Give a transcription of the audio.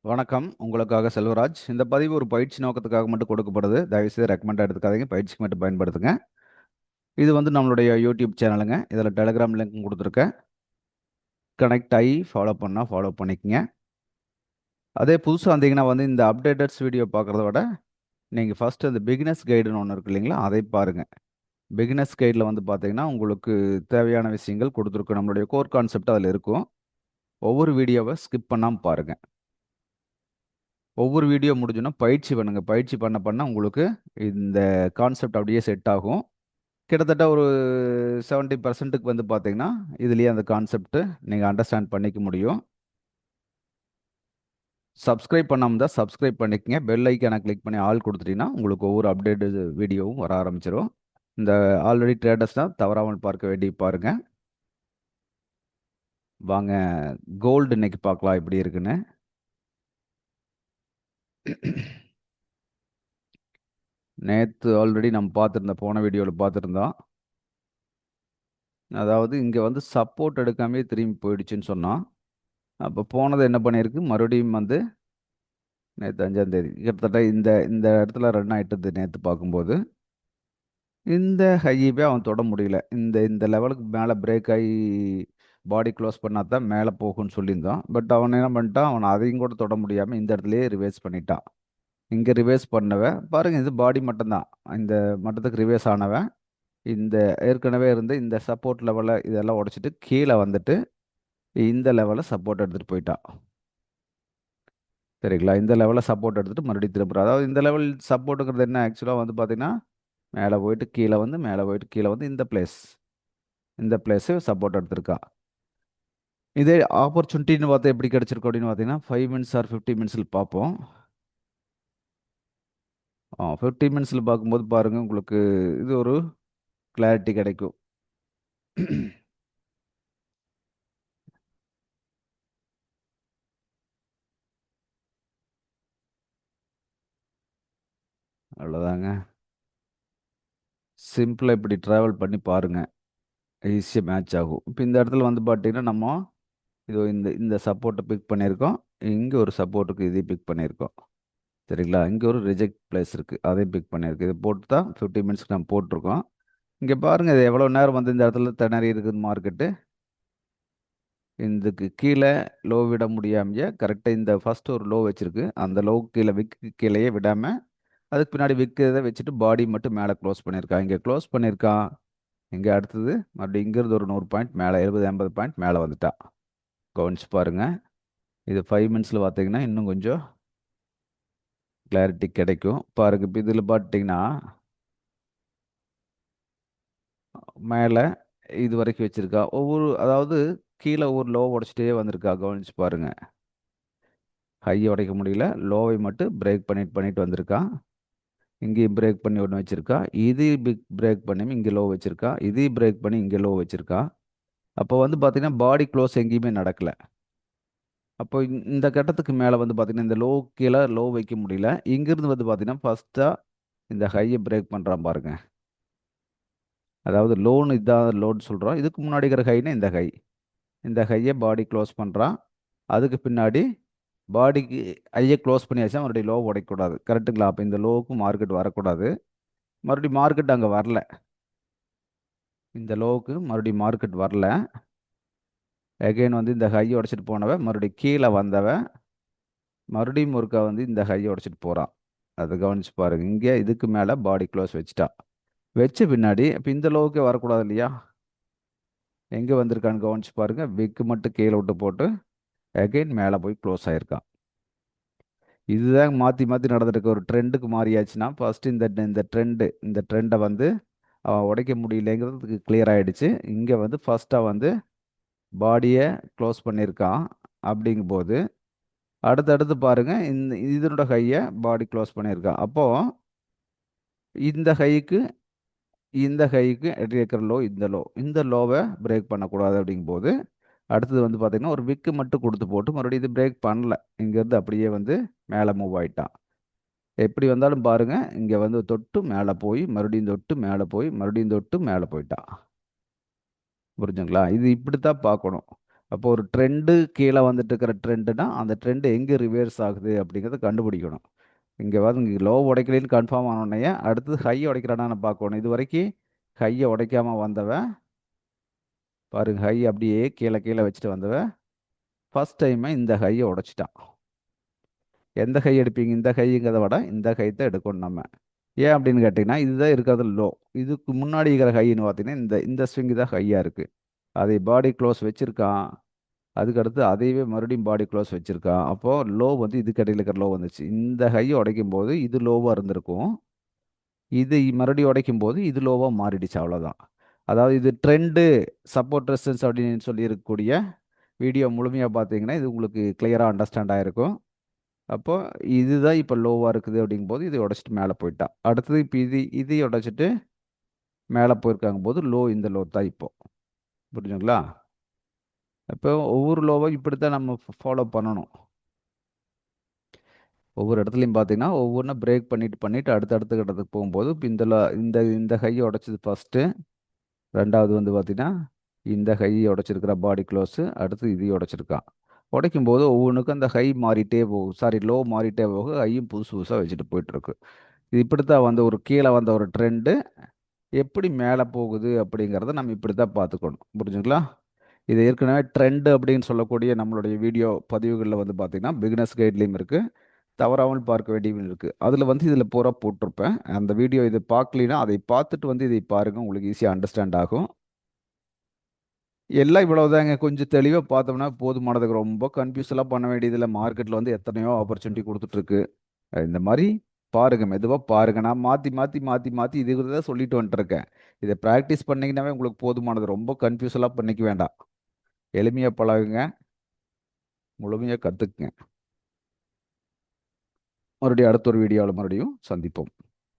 வணக்கம். உங்களுக்காக செல்வராஜ். இந்த பதிவு ஒரு பயிற்சி நோக்கத்துக்காக மட்டும் கொடுக்கப்படுது. தயவுசெய்து ரெக்கமெண்டா எடுத்துக்காதீங்க. பயிற்சிக்கு மட்டும் பயன்படுத்துங்க. இது வந்து நம்மளுடைய யூடியூப் சேனலுங்க. இதில் டெலகிராம் லிங்க்கும் கொடுத்துருக்கேன். கனெக்ட் ஆகி ஃபாலோ பண்ணால் ஃபாலோ பண்ணிக்கங்க. அதே புதுசாக வந்தீங்கன்னா வந்து இந்த அப்டேட்டட்ஸ் வீடியோ பார்க்குறத விட நீங்கள் ஃபஸ்ட்டு அந்த பிகினர்ஸ் கைடுன்னு ஒன்று இருக்கு இல்லைங்களா, அதை பாருங்கள். பிகினர்ஸ் கைடில் வந்து பார்த்தீங்கன்னா உங்களுக்கு தேவையான விஷயங்கள் கொடுத்துருக்கும். நம்மளுடைய கோர் கான்செப்ட் அதில் இருக்கும். ஒவ்வொரு வீடியோவை ஸ்கிப் பண்ணாமல் பாருங்கள். ஒவ்வொரு வீடியோ முடிஞ்சோன்னா பயிற்சி பண்ணுங்க. பயிற்சி பண்ண பண்ண உங்களுக்கு இந்த கான்செப்ட் அப்படியே செட் ஆகும். கிட்டத்தட்ட ஒரு 70%க்கு வந்து பார்த்தீங்கன்னா, இதுலயே அந்த கான்செப்ட் நீங்க அண்டர்ஸ்டாண்ட் பண்ணிக்க முடியும். சப்ஸ்கிரைப் பண்ணாம இருந்தா சப்ஸ்கிரைப் பண்ணிக்கங்க. பெல் ஐகான கிளிக் பண்ணி ஆல் குடுத்துட்டீங்கன்னா, உங்களுக்கு ஒவ்வொரு அப்டேட்டட் வீடியோவும் வர ஆரம்பிச்சுரும். இந்த ஆல்ரெடி ட்ரேடர்ஸ்னா தவறாமல் பார்க்க வேண்டி பாருங்க. வாங்க கோல்டு இன்னைக்கு பார்க்கலாம் எப்படி இருக்குன்னு. நேத்து ஆல்ரெடி நம்ம பார்த்துருந்தோம். போன வீடியோல பார்த்துருந்தோம். அதாவது இங்க வந்து சப்போர்ட் எடுக்காமயே திரும்பி போயிடுச்சுன்னு சொன்னோம். அப்ப போனது என்ன பண்ணியிருக்கு, மறுபடியும் வந்து நேத்து 5ஆம் தேதி கிட்டத்தட்ட இந்த இந்த இடத்துல ரன் ஆயிட்டது நேத்து பார்க்கும்போது. இந்த ஹையவே அவன் தொட முடியல. இந்த இந்த லெவலுக்கு மேல பிரேக் ஆயி பாடி க்ளோஸ் பண்ணா தான் மேல போகும்ன்னு சொல்லியிருந்தோம். பட் அவன் என்ன பண்ணிட்டான், அவன் அதையும் கூட தொட முடியாம இந்த இடத்துலயே ரிவர்ஸ் பண்ணிட்டான். இங்க ரிவர்ஸ் பண்ணவன் பாருங்க, இது பாடி மட்டம் தான். இந்த மட்டத்துக்கு ரிவர்ஸ் ஆனவன், இந்த ஏற்கனவே இருந்த இந்த சப்போர்ட் லெவல இதெல்லாம் உடைச்சிட்டு கீழ வந்துட்டு, இந்த லெவல சப்போர்ட் எடுத்துட்டு போயிட்டான். சரிங்களா? இந்த லெவல்ல சப்போர்ட் எடுத்துட்டு மறுபடியும் திரும்புறான். அதாவது இந்த லெவல் சப்போர்ட்ங்கிறது என்ன ஆக்சுவலா வந்து பார்த்தீங்கன்னா, மேல போயிட்டு கீழ வந்து, மேல போயிட்டு கீழ வந்து இந்த பிளேஸ். இந்த பிளேஸ் சப்போர்ட் எடுத்திருக்கான். இதே ஆப்பர்ச்சுனிட்டின்னு பார்த்தா எப்படி கிடைச்சிருக்கும் அப்படின்னு பார்த்தீங்கன்னா, 5 மினிட்ஸ் ஆர் 50 மினிட்ஸ்ல பார்ப்போம். 50 மினிட்ஸ்ல பார்க்கும்போது பாருங்க, உங்களுக்கு இது ஒரு கிளாரிட்டி கிடைக்கும். அவ்வளோதாங்க. சிம்பிளா இப்படி டிராவல் பண்ணி பாருங்க. ஈஸியா மேட்ச் ஆகும். இப்ப இந்த இடத்துல வந்து பார்த்தீங்கன்னா, நம்ம இதோ இந்த இந்த சப்போர்ட்ட பிக் பண்ணியிருக்கோம். இங்க ஒரு சப்போர்ட்டுக்கு இதையும் பிக் பண்ணியிருக்கோம். சரிங்களா? இங்க ஒரு ரிஜெக்ட் பிளேஸ் இருக்கு. அதையும் பிக் பண்ணியிருக்கு. இத போட்டு தான் 50 மினிட்ஸ்க்கு நம்ம போட்டுருக்கோம். இங்க பாருங்க, இது எவ்வளோ நேரம் வந்து இந்த இடத்துல திணறி இருக்குது மார்க்கெட்டு. இதுக்கு கீழ லோ விட முடியாமயே கரெக்ட்டா இந்த ஃபர்ஸ்ட் ஒரு லோ வச்சிருக்கு. அந்த லோவுக்கு கீழ விக்கு கீழயே விடாம, அதுக்கு பின்னாடி விக் இத வச்சுட்டு பாடி மட்டும் மேல குளோஸ் பண்ணியிருக்கான். இங்க குளோஸ் பண்ணியிருக்கான். இங்க அடுத்தது மறுபடியும் இங்கிருந்து ஒரு 100 பாயிண்ட் மேல 70, 80 பாயிண்ட் மேல வந்துட்டான். கவனிச்சு பாருங்க. இது 5 மினிட்ஸ்ல பார்த்தீங்கன்னா, இன்னும் கொஞ்சம் கிளாரிட்டி கிடைக்கும். பாருங்க, இப்ப இதுல பார்த்துட்டீங்கன்னா, மேல இதுவரைக்கும் வச்சிருக்கா. அதாவது கீழ ஒரு லோ உடைச்சிட்டே வந்திருக்கா. கவனிச்சு பாருங்க. ஹைய உடைக்க முடியல. லோவை மட்டும் பிரேக் பண்ணிட்டு பண்ணிட்டு வந்திருக்கா. இங்கேயும் பிரேக் பண்ணி ஒண்ணு வச்சிருக்கா. இதையும் பிரேக் பண்ணி இங்க லோ வச்சிருக்கா. இதையும் பிரேக் பண்ணி இங்க லோ வச்சிருக்கா. அப்போ வந்து பார்த்தீங்கன்னா, பாடி க்ளோஸ் எங்கேயுமே நடக்கல. அப்போ இந்த கட்டத்துக்கு மேல வந்து பார்த்தீங்கன்னா, இந்த லோ கீழ லோ வைக்க முடியல. இங்கிருந்து வந்து பார்த்தீங்கன்னா, ஃபர்ஸ்ட்டா இந்த ஹைய பிரேக் பண்றான் பாருங்க. அதாவது லோன்னு இதான் லோன்னு சொல்றோம். இதுக்கு முன்னாடி இருக்கிற ஹைன்னா இந்த ஹை. இந்த ஹைய பாடி க்ளோஸ் பண்றான். அதுக்கு பின்னாடி பாடிக்கு ஹைய க்ளோஸ் பண்ணியாச்சுன்னா மறுபடியும் லோ உடைக்கக்கூடாது. கரெக்ட்டுங்களா? அப்ப இந்த லோவுக்கு மார்க்கெட் வரக்கூடாது. மறுபடியும் மார்க்கெட் அங்க வரல. இந்த லோவுக்கு மறுபடியும் மார்க்கெட் வரல. அகைன் வந்து இந்த ஹைய உடைச்சிட்டு போனவன் மறுபடியும் கீழ வந்தவன் மறுபடியும் ஒருக்கா வந்து இந்த ஹைய உடைச்சிட்டு போறான். அத கவனிச்சு பாருங்க. இங்க இதுக்கு மேல பாடி க்ளோஸ் வச்சுட்டான். வச்ச பின்னாடி இப்ப இந்த லோவுக்கே வரக்கூடாது இல்லையா? எங்க வந்திருக்கான்னு கவனிச்சு பாருங்க. விக் மட்டும் கீழ விட்டு போட்டு அகைன் மேல போய் க்ளோஸ் ஆயிருக்கான். இதுதான் மாத்தி மாத்தி நடந்துட்டு இருக்கு. ஒரு ட்ரெண்டுக்கு மாறியாச்சுன்னா, ஃபர்ஸ்ட் இந்த ட்ரெண்ட வந்து அவன் உடைக்க முடியலைங்கிறது கிளியர் ஆயிடுச்சு. இங்க வந்து ஃபர்ஸ்ட்டா வந்து பாடிய க்ளோஸ் பண்ணியிருக்கான். அப்படிங்கும்போது, அடுத்தடுத்து பாருங்க இதனோட ஹைய பாடி க்ளோஸ் பண்ணியிருக்கான். அப்போ இந்த ஹைக்கு இந்த ஹைக்கு இடையில இருக்கிற லோ இந்த லோ. இந்த லோவ பிரேக் பண்ணக்கூடாது அப்படிங்கும்போது, அடுத்தது வந்து பார்த்தீங்கன்னா, ஒரு விக் மட்டும் குடுத்து போட்டு மறுபடியும் இது பிரேக் பண்ணல. இங்கேருந்து அப்படியே வந்து மேல மூவ் ஆயிட்டான். எப்படி வந்தாலும் பாருங்க, இங்க வந்து தொட்டு மேல போய், மறுபடியும் தொட்டு மேல போய், மறுபடியும் தொட்டு மேல போயிட்டான். புரிஞ்சுங்களா? இது இப்படித்தான் பார்க்கணும். அப்போ ஒரு ட்ரெண்டு கீழே வந்துட்டு இருக்கிற ட்ரெண்டுனா அந்த ட்ரெண்டு எங்கே ரிவர்ஸ் ஆகுது அப்படிங்கிறத கண்டுபிடிக்கணும். இங்கே வந்து இங்கே லோ உடைக்கலன்னு கன்ஃபார்ம் ஆனோடனே அடுத்தது ஹை உடைக்கிறானான்னு பார்க்கணும். இது வரைக்கும் ஹையை உடைக்காம வந்தவன் பாருங்க, ஹை அப்படியே கீழே கீழே வச்சுட்டு வந்தவன் ஃபர்ஸ்ட் டைம் இந்த ஹையை உடைச்சிட்டான். எந்த ஹை எடுப்பீங்க? இந்த ஹைங்கிறத விட இந்த ஹை தான் எடுக்கணும் நம்ம. ஏன் அப்படின்னு கேட்டிங்கன்னா இதுதான் இருக்கிறது லோ. இதுக்கு முன்னாடி இருக்கிற ஹைன்னு பார்த்தீங்கன்னா இந்த இந்த ஸ்விங் தான் ஹையாக இருக்குது. அதை பாடி க்ளோஸ் வச்சுருக்கான். அதுக்கடுத்து அதையவே மறுபடியும் பாடி க்ளோஸ் வச்சுருக்கான். அப்போது லோ வந்து இதுக்கு இடையில இருக்கிற லோ வந்துச்சு. இந்த ஹையை உடைக்கும் போது இது லோவாக இருந்திருக்கும். இது மறுபடியும் உடைக்கும் போது இது லோவாக மாறிடுச்சு, அவ்வளோதான். அதாவது இது ட்ரெண்டு சப்போர்ட் ரெசிஸ்டன்ஸ் அப்படின்னு சொல்லி இருக்கக்கூடிய வீடியோ முழுமையாக பார்த்தீங்கன்னா இது உங்களுக்கு கிளியராக அண்டர்ஸ்டாண்ட் ஆகிருக்கும். அப்போ இதுதான் இப்போ லோவாக இருக்குது அப்படிங்கும்போது இதை உடைச்சிட்டு மேலே போயிட்டா. அடுத்தது இப்போ இதையும் உடைச்சிட்டு மேலே போயிருக்காங்க போது லோ இந்த லோ தான் இப்போ. புரிஞ்சுங்களா? இப்போ ஒவ்வொரு லோவும் இப்படி தான் நம்ம ஃபாலோ பண்ணணும். ஒவ்வொரு இடத்துலையும் பார்த்தீங்கன்னா ஒவ்வொன்றும் பிரேக் பண்ணிட்டு பண்ணிட்டு அடுத்தடுத்த இடத்துக்கு போகும்போது இப்போ இந்த இந்த ஹையை உடைச்சது ஃபஸ்ட்டு. ரெண்டாவது வந்து பார்த்தீங்கன்னா இந்த ஹையை உடைச்சிருக்கிற பாடி க்ளோஸு. அடுத்து இதையும் உடைச்சிருக்கான். உடைக்கும் போது ஒவ்வொன்றுக்கும் அந்த ஹை மாறிட்டே போகும், சாரி லோ மாறிட்டே போகும், ஹையும் புதுசு புதுசாக வச்சுட்டு போயிட்டுருக்கு. இது இப்படி தான் வந்து ஒரு கீழே வந்த ஒரு ட்ரெண்டு எப்படி மேலே போகுது அப்படிங்கிறத நம்ம இப்படி தான் பார்த்துக்கணும். புரிஞ்சுங்களா? இது ஏற்கனவே ட்ரெண்டு அப்படின்னு சொல்லக்கூடிய நம்மளுடைய வீடியோ பதிவுகளில் வந்து பார்த்திங்கன்னா பிகினர்ஸ் கைட்லேயும் இருக்குது, தவறாமல் பார்க்க வேண்டியவும் இருக்குது. அதில் வந்து இதில் பூரா போட்டிருப்பேன். அந்த வீடியோ இதை பார்க்கலினா அதை பார்த்துட்டு வந்து இதை பாருங்கள், உங்களுக்கு ஈஸியாக அண்டர்ஸ்டாண்ட் ஆகும். எல்லாம் இவ்வளவுதாங்க. கொஞ்சம் தெளிவாக பார்த்தோம்னா போதுமானதுக்கு. ரொம்ப கன்ஃபியூஸ்லாம் பண்ண வேண்டியதில்லை. மார்க்கெட்டில் வந்து எத்தனையோ ஆப்பர்ச்சுனிட்டி கொடுத்துட்ருக்கு. இந்த மாதிரி பாருங்க, மெதுவாக பாருங்க. நான் மாற்றி மாற்றி மாற்றி மாற்றி இது தான் சொல்லிட்டு வந்துட்டுருக்கேன். இதை ப்ராக்டிஸ் பண்ணிங்கன்னாவே உங்களுக்கு போதுமானது. ரொம்ப கன்ஃபியூஸ்லாம் பண்ணிக்க வேண்டாம். எளிமையாக பழகுங்க, முழுமையாக கற்றுக்குங்க. மறுபடியும் அடுத்த ஒரு வீடியோவில் மறுபடியும் சந்திப்போம்.